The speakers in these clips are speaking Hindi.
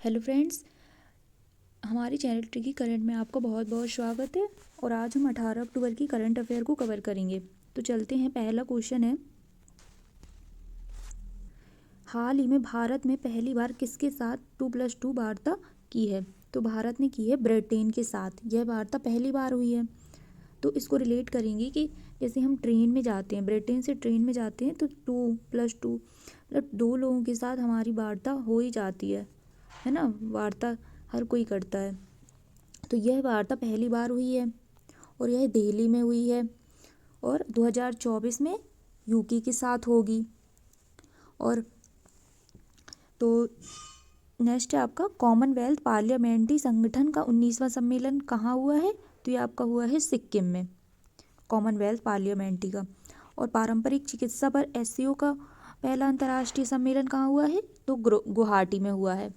हेलो फ्रेंड्स, हमारे चैनल ट्रिकी करंट में आपका बहुत बहुत स्वागत है। और आज हम 18 अक्टूबर की करंट अफेयर को कवर करेंगे। तो चलते हैं। पहला क्वेश्चन है, हाल ही में भारत में पहली बार किसके साथ 2+2 वार्ता की है? तो भारत ने की है ब्रिटेन के साथ। यह वार्ता पहली बार हुई है। तो इसको रिलेट करेंगे कि जैसे हम ट्रेन में जाते हैं, ब्रिटेन से ट्रेन में जाते हैं, तो 2+2 मतलब 2 लोगों के साथ हमारी वार्ता हो ही जाती है ना। वार्ता हर कोई करता है। तो यह वार्ता पहली बार हुई है और यह दिल्ली में हुई है और 2024 में यूके के साथ होगी। और तो नेक्स्ट है आपका, कॉमनवेल्थ पार्लियामेंट्री संगठन का 19वां सम्मेलन कहाँ हुआ है? तो ये आपका हुआ है सिक्किम में, कॉमनवेल्थ पार्लियामेंट्री का। और पारंपरिक चिकित्सा पर एससीओ का पहला अंतर्राष्ट्रीय सम्मेलन कहाँ हुआ है? तो गुवाहाटी में हुआ है।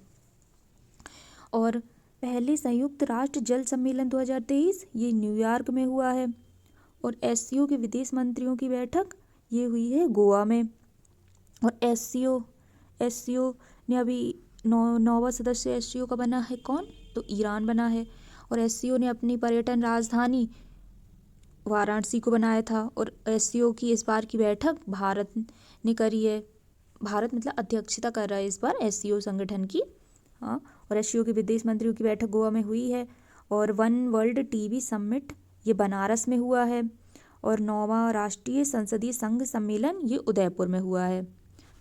और पहले संयुक्त राष्ट्र जल सम्मेलन 2023 ये न्यूयॉर्क में हुआ है। और एससीओ के विदेश मंत्रियों की बैठक ये हुई है गोवा में। और एससीओ ने अभी नौवां सदस्य एससीओ का बना है कौन? तो ईरान बना है। और एससीओ ने अपनी पर्यटन राजधानी वाराणसी को बनाया था। और एससीओ की इस बार की बैठक भारत ने करी है। भारत मतलब अध्यक्षता कर रहा है इस बार एससीओ संगठन की। हाँ, और एससीओ के विदेश मंत्रियों की बैठक गोवा में हुई है। और वन वर्ल्ड टीबी समिट ये बनारस में हुआ है। और 9वां राष्ट्रीय संसदीय संघ सम्मेलन ये उदयपुर में हुआ है।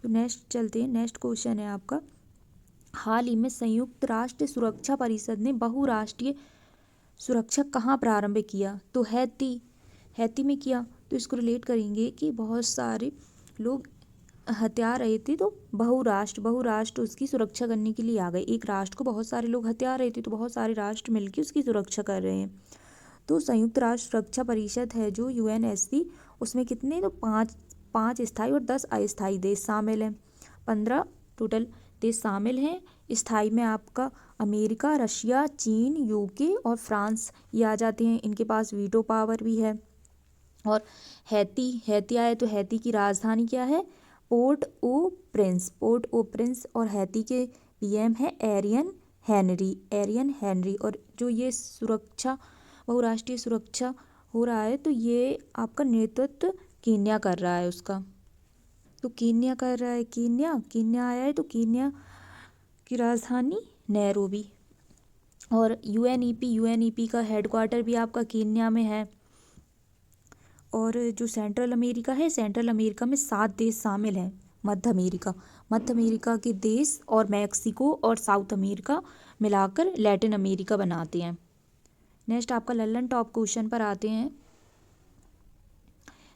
तो नेक्स्ट चलते हैं। नेक्स्ट क्वेश्चन है आपका, हाल ही में संयुक्त राष्ट्र सुरक्षा परिषद ने बहुराष्ट्रीय सुरक्षा कहाँ प्रारंभ किया? तो हैती में किया। तो इसको रिलेट करेंगे कि बहुत सारे लोग हत्या रहे थे, तो बहुराष्ट्र उसकी सुरक्षा करने के लिए आ गए। एक राष्ट्र को बहुत सारे लोग हत्या रहे थे, तो बहुत सारे राष्ट्र मिलकर उसकी सुरक्षा कर रहे हैं। तो संयुक्त राष्ट्र सुरक्षा परिषद है जो यूएनएससी, उसमें कितने? तो पाँच स्थायी और 10 अस्थायी देश शामिल हैं। 15 टोटल देश शामिल हैं। स्थायी में आपका अमेरिका, रशिया, चीन, यूके और फ्रांस ये आ जाते हैं। इनके पास वीटो पावर भी है। और हैती आए तो हैती की राजधानी क्या है? पोर्ट ओ प्रिंस। और हैती के पीएम है एरियन हेनरी। और जो ये सुरक्षा, बहुराष्ट्रीय सुरक्षा हो रहा है, तो ये आपका नेतृत्व कीनिया कर रहा है उसका। तो कीनिया कर रहा है, कीनिया आया है, तो कीनिया की राजधानी नैरोबी। और यूएनईपी का हेडक्वार्टर भी आपका कीनिया में है। और जो सेंट्रल अमेरिका है, सेंट्रल अमेरिका में 7 देश शामिल हैं। मध्य अमेरिका के देश और मैक्सिको और साउथ अमेरिका मिलाकर लैटिन अमेरिका बनाते हैं। नेक्स्ट आपका लल्लन टॉप क्वेश्चन पर आते हैं।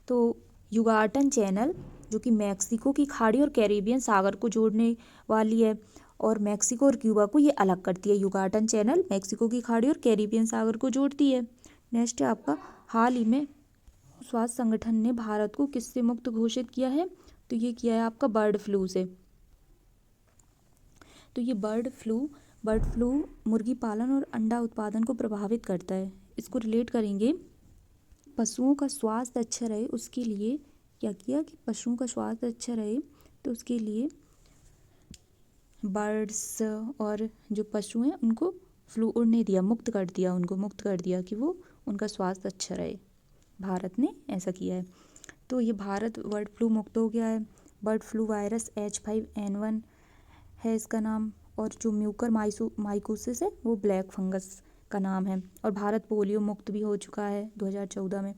तो युगाटन चैनल जो कि मैक्सिको की खाड़ी और कैरेबियन सागर को जोड़ने वाली है, और मैक्सिको और क्यूबा को ये अलग करती है। युगाटन चैनल मैक्सिको की खाड़ी और कैरेबियन सागर को जोड़ती है। नेक्स्ट है आपका, हाल ही में स्वास्थ्य संगठन ने भारत को किससे मुक्त घोषित किया है? तो ये किया है आपका बर्ड फ्लू से। तो ये बर्ड फ्लू मुर्गी पालन और अंडा उत्पादन को प्रभावित करता है। इसको रिलेट करेंगे, पशुओं का स्वास्थ्य अच्छा रहे उसके लिए क्या किया कि पशुओं का स्वास्थ्य अच्छा रहे तो उसके लिए बर्ड्स और जो पशु हैं उनको फ्लू उड़ने दिया, मुक्त कर दिया कि वो उनका स्वास्थ्य अच्छा रहे। भारत ने ऐसा किया है। तो ये भारत बर्ड फ्लू मुक्त हो गया है। बर्ड फ्लू वायरस H5N1 है इसका नाम। और जो म्यूकर माइकोसिस है वो ब्लैक फंगस का नाम है। और भारत पोलियो मुक्त भी हो चुका है 2014 में।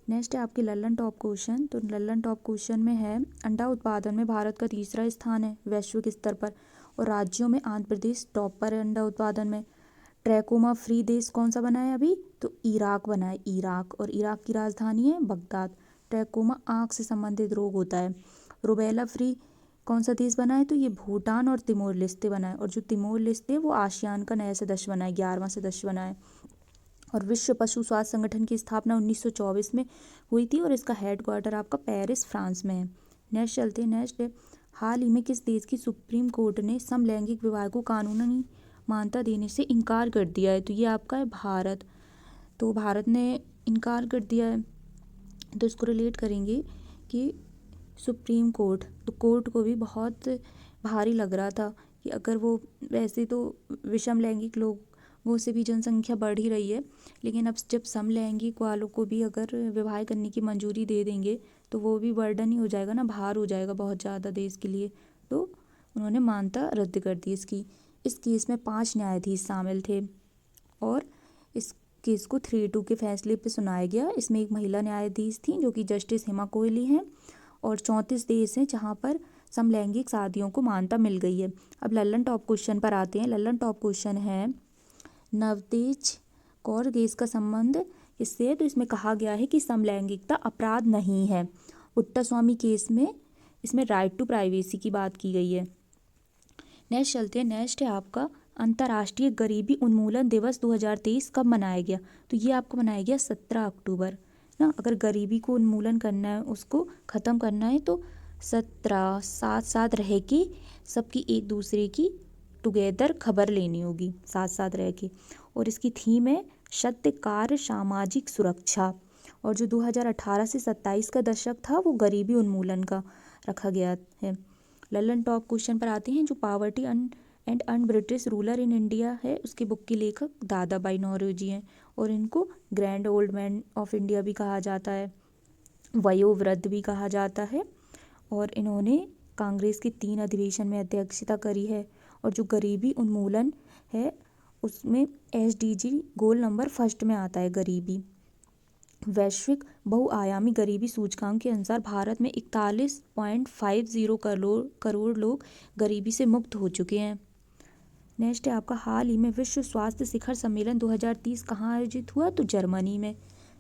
नेक्स्ट है आपके लल्लन टॉप क्वेश्चन। तो लल्लन टॉप क्वेश्चन में है, अंडा उत्पादन में भारत का तीसरा स्थान है वैश्विक स्तर पर। और राज्यों में आंध्र प्रदेश टॉप पर है अंडा उत्पादन में। ट्रैकोमा फ्री देश कौन सा बना है अभी? तो इराक बना है, इराक। और इराक की राजधानी है बगदाद। ट्रैकोमा आँख से संबंधित रोग होता है। रुबेला फ्री कौन सा देश बना है? तो ये भूटान और तिमोर लेस्ते बना है। और जो तिमोर लेस्ते वो आसियान का नया सदस्य बना है, 11वां सदस्य बना है। और विश्व पशु स्वास्थ्य संगठन की स्थापना 1924 में हुई थी और इसका हेडक्वार्टर आपका पेरिस फ्रांस में है। नेक्स्ट चलते हैं। नेक्स्ट है, हाल ही में किस देश की सुप्रीम कोर्ट ने समलैंगिक विवाह को कानूनी मान्यता देने से इनकार कर दिया है? तो ये आपका है भारत। तो भारत ने इनकार कर दिया है। तो इसको रिलेट करेंगे कि सुप्रीम कोर्ट, तो कोर्ट को भी बहुत भारी लग रहा था कि अगर वो, वैसे तो विषम लैंगिक लोगों से भी जनसंख्या बढ़ ही रही है, लेकिन अब जब समलैंगिक वालों को भी अगर विवाह करने की मंजूरी दे देंगे तो वो भी बर्डन ही हो जाएगा ना, भार हो जाएगा बहुत ज़्यादा देश के लिए। तो उन्होंने मान्यता रद्द कर दी इसकी। इस केस में 5 न्यायाधीश शामिल थे और इस केस को 3-2 के फैसले पे सुनाया गया। इसमें एक महिला न्यायाधीश थी जो कि जस्टिस हेमा कोहली हैं, और 34 देश हैं जहाँ पर समलैंगिक शादियों को मान्यता मिल गई है। अब लल्लन टॉप क्वेश्चन पर आते हैं। लल्लन टॉप क्वेश्चन है, नवतेज कौर केस का संबंध किससे है? तो इसमें कहा गया है कि समलैंगिकता अपराध नहीं है। पुट्टास्वामी केस में इसमें राइट टू प्राइवेसी की बात की गई है। नेक्स्ट चलते हैं। नेक्स्ट है आपका अंतर्राष्ट्रीय गरीबी उन्मूलन दिवस 2023 कब मनाया गया? तो ये आपको मनाया गया 17 अक्टूबर ना। अगर गरीबी को उन्मूलन करना है, उसको ख़त्म करना है, तो 17 साथ साथ रह के सबकी एक दूसरे की टुगेदर खबर लेनी होगी, साथ साथ रह के। और इसकी थीम है सत्य, कार्य, सामाजिक सुरक्षा। और जो 2018 से 27 का दशक था वो गरीबी उन्मूलन का रखा गया है। लल्लन टॉप क्वेश्चन पर आते हैं। जो poverty and un British ruler in India है, उसकी बुक के लेखक दादा भाई नौरोजी हैं, और इनको grand old man of India भी कहा जाता है, वयोवृद्ध भी कहा जाता है। और इन्होंने कांग्रेस के 3 अधिवेशन में अध्यक्षता करी है। और जो गरीबी उन्मूलन है उसमें SDG गोल नंबर फर्स्ट में आता है गरीबी। वैश्विक बहुआयामी गरीबी सूचकांक के अनुसार भारत में 41.50 करोड़ लोग गरीबी से मुक्त हो चुके हैं। नेक्स्ट है आपका, हाल ही में विश्व स्वास्थ्य शिखर सम्मेलन 2030 कहाँ आयोजित हुआ? तो जर्मनी में।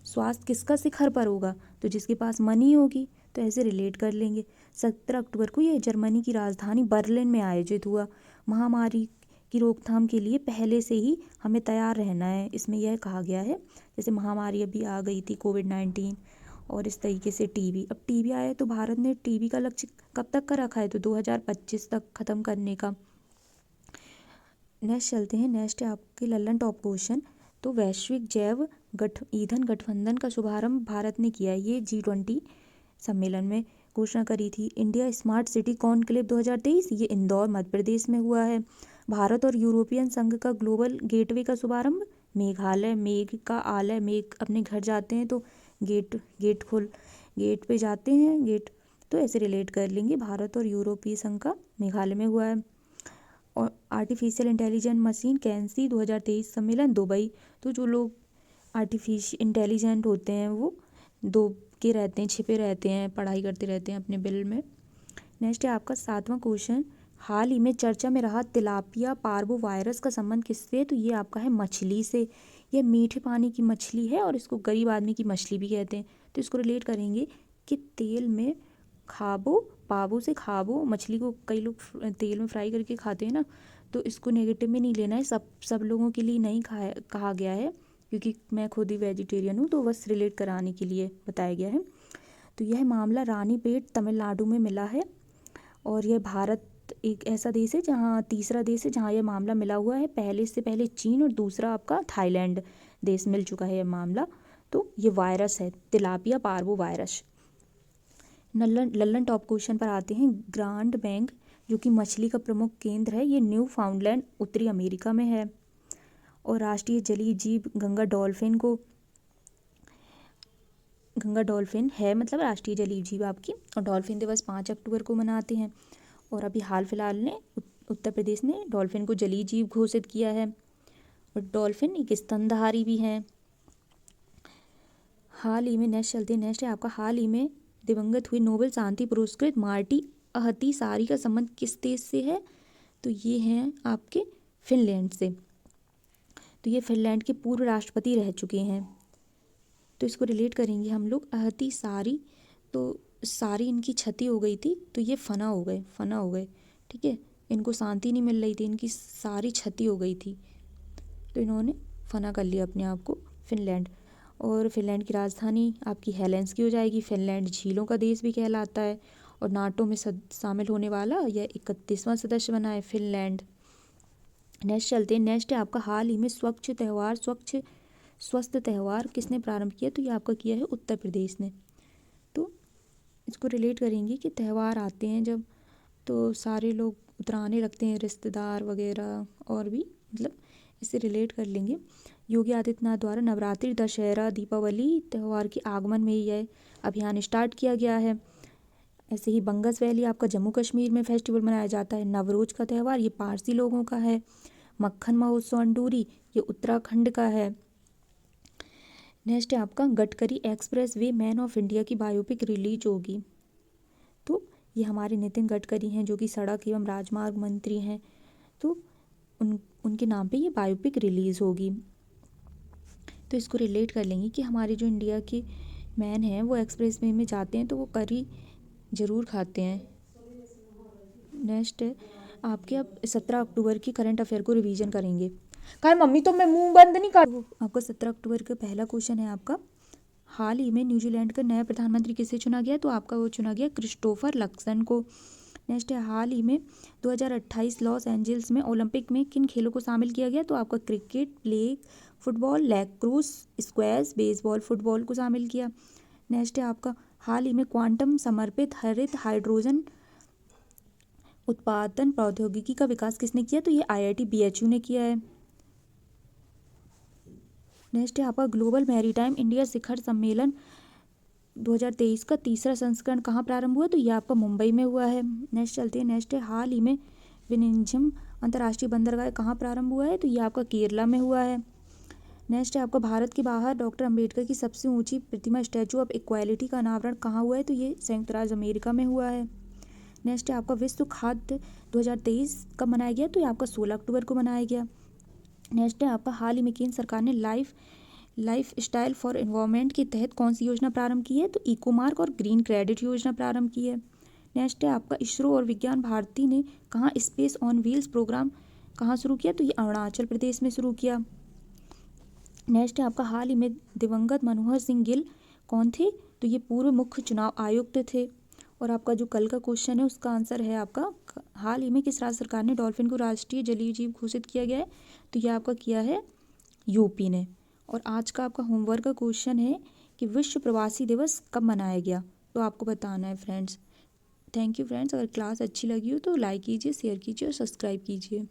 स्वास्थ्य किसका शिखर पर होगा? तो जिसके पास मनी होगी, तो ऐसे रिलेट कर लेंगे। 17 अक्टूबर को ये जर्मनी की राजधानी बर्लिन में आयोजित हुआ। महामारी की रोकथाम के लिए पहले से ही हमें तैयार रहना है, इसमें यह कहा गया है। जैसे महामारी अभी आ गई थी कोविड-19, और इस तरीके से टीबी। अब टीबी आया तो भारत ने टीबी का लक्ष्य कब तक का रखा है? तो 2025 तक ख़त्म करने का। नेक्स्ट चलते हैं। नेक्स्ट है आपके लल्लन टॉप क्वेश्चन। तो वैश्विक जैव ईंधन गठबंधन का शुभारंभ भारत ने किया है। ये G20 सम्मेलन में घोषणा करी थी। इंडिया स्मार्ट सिटी कॉन्क्लेव 2023, ये इंदौर मध्य प्रदेश में हुआ है। भारत और यूरोपियन संघ का ग्लोबल गेटवे का शुभारंभ मेघालय। मेघ का आलय, मेघ अपने घर जाते हैं तो गेट पे जाते हैं, गेट, तो ऐसे रिलेट कर लेंगे। भारत और यूरोपीय संघ का मेघालय में हुआ है। और आर्टिफिशियल इंटेलिजेंट मशीन कैंसी 2023 सम्मेलन दुबई। तो जो लोग आर्टिफिशियल इंटेलिजेंट होते हैं वो दो के रहते हैं, छिपे रहते हैं, पढ़ाई करते रहते हैं अपने बिल में। नेक्स्ट है आपका 7वां क्वेश्चन, हाल ही में चर्चा में रहा तिलापिया पार्वो वायरस का संबंध किससे? तो ये आपका है मछली से। यह मीठे पानी की मछली है और इसको गरीब आदमी की मछली भी कहते हैं। तो इसको रिलेट करेंगे कि तेल में खाबो, पाबो से खाबो, मछली को कई लोग तेल में फ्राई करके खाते हैं ना, तो इसको नेगेटिव में नहीं लेना है। सब लोगों के लिए नहीं कहा गया है, क्योंकि मैं खुद ही वेजिटेरियन हूँ, तो बस रिलेट कराने के लिए बताया गया है। तो यह मामला रानीपेट तमिलनाडु में मिला है, और यह भारत एक ऐसा देश है जहाँ, तीसरा देश है जहाँ यह मामला मिला हुआ है। से पहले चीन और दूसरा आपका थाईलैंड देश मिल चुका है यह मामला। तो ये वायरस है tilapia parvo virus. Lallan top question पर आते हैं। ग्रांड बैंक जो कि मछली का प्रमुख केंद्र है, ये न्यू फाउंडलैंड उत्तरी अमेरिका में है। और राष्ट्रीय जलीय जीव गंगा डॉल्फिन है, मतलब राष्ट्रीय जलीय जीव आपकी। और डॉल्फिन दिवस 5 अक्टूबर को मनाते हैं। और अभी हाल फिलहाल ने उत्तर प्रदेश ने डॉल्फिन को जलीय जीव घोषित किया है। और डॉल्फिन एक स्तनधारी भी हैं। हाल ही में नेक्स्ट चलते हैं। नेक्स्ट है आपका, हाल ही में दिवंगत हुए नोबेल शांति पुरस्कृत मार्टी अहतिसारी का संबंध किस देश से है? तो ये हैं आपके फिनलैंड से। तो ये फिनलैंड के पूर्व राष्ट्रपति रह चुके हैं। तो इसको रिलेट करेंगे हम लोग। अहतिसारी, तो सारी इनकी क्षति हो गई थी, तो ये फना हो गए, ठीक है। इनको शांति नहीं मिल रही थी, इनकी सारी क्षति हो गई थी, तो इन्होंने फना कर लिया अपने आप को, फिनलैंड। और फिनलैंड की राजधानी आपकी हेलेंसिकी हो जाएगी। फिनलैंड झीलों का देश भी कहलाता है, और नाटो में शामिल होने वाला यह 31वां सदस्य बना है फिनलैंड। नेक्स्ट चलते हैं। नेक्स्ट है आपका, हाल ही में स्वस्थ त्यौहार किसने प्रारंभ किया? तो ये आपका किया है उत्तर प्रदेश ने। तो इसको रिलेट करेंगे कि त्यौहार आते हैं जब, तो सारे लोग उतराने लगते हैं रिश्तेदार वगैरह, और भी मतलब इससे रिलेट कर लेंगे। योगी आदित्यनाथ द्वारा नवरात्रि, दशहरा, दीपावली त्यौहार के आगमन में यह अभियान स्टार्ट किया गया है। ऐसे ही बंगस वैली आपका जम्मू कश्मीर में फेस्टिवल मनाया जाता है। नवरोज का त्यौहार ये पारसी लोगों का है। मक्खन महोत्सव अंडूरी ये उत्तराखंड का है। नेक्स्ट है आपका Gadkari express way man of India की बायोपिक रिलीज होगी। तो ये हमारे नितिन गडकरी हैं जो कि सड़क एवं राजमार्ग मंत्री हैं, तो उनके नाम पे ये बायोपिक रिलीज़ होगी। तो इसको रिलेट कर लेंगे कि हमारे जो इंडिया के मैन हैं वो एक्सप्रेस वे में जाते हैं तो वो करी ज़रूर खाते हैं। नेक्स्ट है आपके, अब 17 अक्टूबर की करंट अफेयर को रिवीजन करेंगे। कहा मम्मी तो मैं मुंह बंद नहीं कर। आपका 17 अक्टूबर का पहला क्वेश्चन है आपका, हाल ही में न्यूजीलैंड का नया प्रधानमंत्री किसे चुना गया? तो आपका वो चुना गया क्रिस्टोफर लक्सन को। नेक्स्ट है हाल ही में 2028 लॉस एंजल्स में ओलंपिक में किन खेलों को शामिल किया गया? तो आपका cricket, flag football, lacrosse, squash, baseball, football को शामिल किया। नेक्स्ट है आपका हाल ही में क्वांटम समर्पित हरित हाइड्रोजन उत्पादन प्रौद्योगिकी का विकास किसने किया? तो ये IIT BHU ने किया है। नेक्स्ट है आपका ग्लोबल मैरीटाइम इंडिया शिखर सम्मेलन 2023 का तीसरा संस्करण कहाँ प्रारंभ हुआ? तो ये आपका मुंबई में हुआ है। नेक्स्ट चलते हैं। नेक्स्ट है हाल ही में विनिंजम अंतर्राष्ट्रीय बंदरगाह कहाँ प्रारंभ हुआ है? तो ये आपका केरला में हुआ है। नेक्स्ट है आपका भारत के बाहर डॉक्टर अंबेडकर की सबसे ऊंची प्रतिमा स्टैचू ऑफ इक्वालिटी का अनावरण कहाँ हुआ है? तो ये संयुक्त राज्य अमेरिका में हुआ है। नेक्स्ट है आपका विश्व खाद्य 2023 कब मनाया गया? तो ये आपका 16 अक्टूबर को मनाया गया। नेक्स्ट है आपका हाल ही में केंद्र सरकार ने लाइफ स्टाइल फॉर एनवायरनमेंट के तहत कौन सी योजना प्रारंभ की है? तो इको मार्क और ग्रीन क्रेडिट योजना प्रारंभ की है। नेक्स्ट है आपका इसरो और विज्ञान भारती ने कहाँ स्पेस ऑन व्हील्स प्रोग्राम कहाँ शुरू किया? तो ये अरुणाचल प्रदेश में शुरू किया। नेक्स्ट है आपका हाल ही में दिवंगत मनोहर सिंह गिल कौन थे? तो ये पूर्व मुख्य चुनाव आयुक्त थे। और आपका जो कल का क्वेश्चन है उसका आंसर है आपका, हाल ही में किस राज्य सरकार ने डॉल्फिन को राष्ट्रीय जलीय जीव घोषित किया गया है? तो ये आपका किया है यूपी ने। और आज का आपका होमवर्क का क्वेश्चन है कि विश्व प्रवासी दिवस कब मनाया गया? तो आपको बताना है फ्रेंड्स। Thank you friends. अगर क्लास अच्छी लगी हो तो लाइक कीजिए, शेयर कीजिए और सब्सक्राइब कीजिए।